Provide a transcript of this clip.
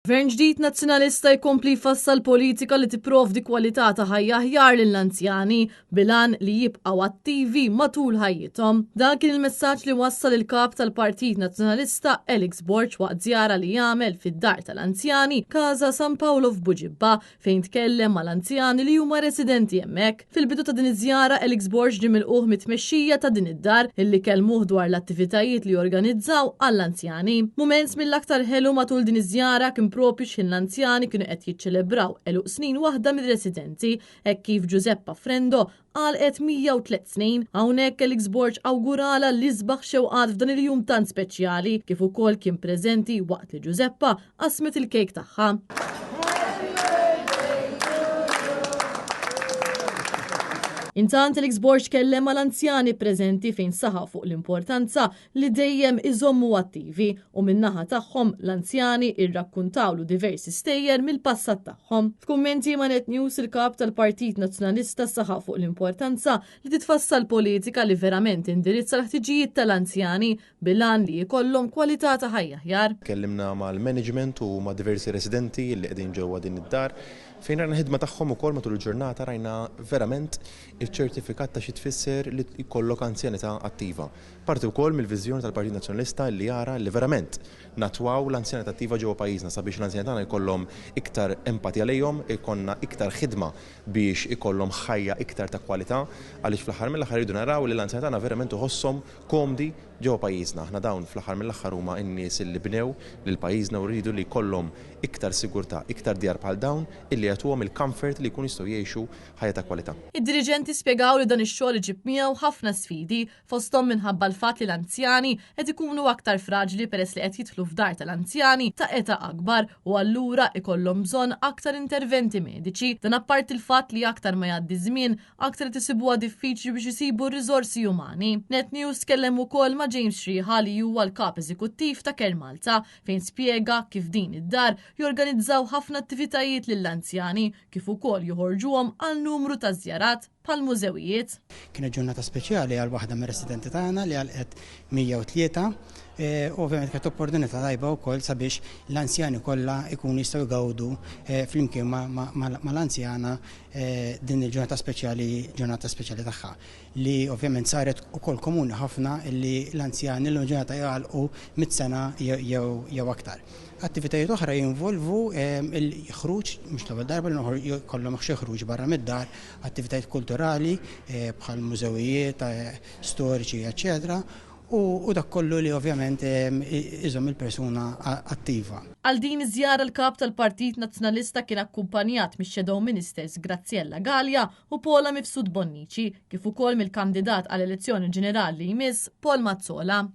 Gvern ġdid nazzjonalista jkompli jfassal politika li tipprovdi kwalità ta' ħajja aħjar lill-anzjani bilan li jibqgħu attivi matul ħajjithom. Dan kien il-messaġġ li wassal il-kap tal-Partit Nazzjonalista Elix Borg waqt żjara li jagħmel fid-dar tal-anzjani Casa San Paolo f'Buġibba fejn tkellem mal-anzjani li huma residenti hemmhekk. Fil-bidu ta' din iż-żjara Elix Borg ġie milquh mit-tmexxija ta' din id-dar illi kellmuh dwar l-attivitajiet li jorganizzaw għall-anzjani. Mument mill-aktar ħelu matul din iż-żjara kien propju x'in l-anzjani kienu qed jiċċelebraw eluq snin waħda mill-residenti hekk kif Giuseppa Frendo għalqet 103 snin. Hawnhekk Elix Borg awgurala li sbaħ xewqat f'dan il-jum tant speċjali kif ukoll kien preżenti waqt li Giuseppa qasmet il-kejk tagħha. Intant Elix Borg kellem mal-anzjani preżenti fejn saħaq fuq l-importanza li dejjem iżommu attivi u min-naħa tagħhom l-anzjani irrakkuntawlu diversi stejjer mill-passat tagħhom. F'kummenti ma' Net News il-kap tal-Partit Nazzjonalista saħaq fuq l-importanza li titfassal politika li verament indirizza l-ħtiġijiet tal-anzjani bilan li jkollhom kwalità ta' ħajja aħjar. Kellimna mal-management u ma' diversi residenti li qegħdin ġewwa din id-dar fejn rajna ħidma tagħhom ukoll matul il-ġurnata rajna verament iċ-ċertifikat ta' xi tfisser li jkollok anzjanità attiva. Parti wkoll mill-viżjoni tal-Partit Nazzjonalista li jara li verament natwaw l-anzjanità attiva ġewwa pajjiżna sabiex l-anzjanità jkollhom iktar empatija lejhom, ikonna iktar ħidma biex ikollhom ħajja iktar ta' kwalità għaliex fl-aħħar mill-aħħar jridu naraw li l-anzjanità verament iħosshom komdi ġewwa pajjiżna. Aħna dawn fl-aħħar mill-aħħar huma n-nies li bnew lil pajjiżna u rridu li jkollhom iktar sigurtà, iktar djar bħal dawn illi jagħtuhom il-comfort li jkunu jistgħu jgħixu ħajja ta' kwalità. Id-dirigenti spjegaw li dan ix-xogħol iġib miegħu ħafna sfidi fosthom minħabba l-fatt li l-anzjani qed ikunu aktar fraġli peress li qed jidħlu f'dar tal-anzjani ta' età akbar u allura ikollhom bżonn aktar interventi mediċi. Dan apparti il-fatt li aktar ma jgħaddi żmien aktar tisibuha diffiċli biex isibu r-riżorsi umani. Net News tkellem ukoll ma' James Sriħa li huwa l-kap eżekuttiv ta' Care Malta fejn spjega kif din id-dar jorganizzaw ħafna attivitajiet lill-anzjani kif ukoll joħorġuhom għal numru ta' żjarat bħal-mużewijiet. Kienet ġurnata speċjali għal waħda mir-residenti tagħna li għalqet 103. Ovvjament kienet opportunità tajba wkoll sabiex l-anzjani kollha jkunu jistgħu jgawdu flimkien mal-anzjana din il-ġurnata speċjali tagħha li ovvjament saret ukoll komuni ħafna li l-anzjani l-ġurnata jgħalqu mit-sena jew aktar. Attivitajiet oħra jinvolvu il-ħruġ mhux l-ewwel darba li jkollhom xi ħruġ barra mid-dar, attivitajiet kulturali bħal mużewijiet, storiċi, eċetera. U dak kollu li ovvjament iżom il-persuna attiva. Għal din iż-żjara l-kap tal-Partit Nazzjonalista kien akkumpanjat mix-Shadow Ministers Graziella Gallia u Paula Mifsud Bonnici kif ukoll mill-kandidat għall-elezzjoni ġenerali jmiss Paul Mazzola.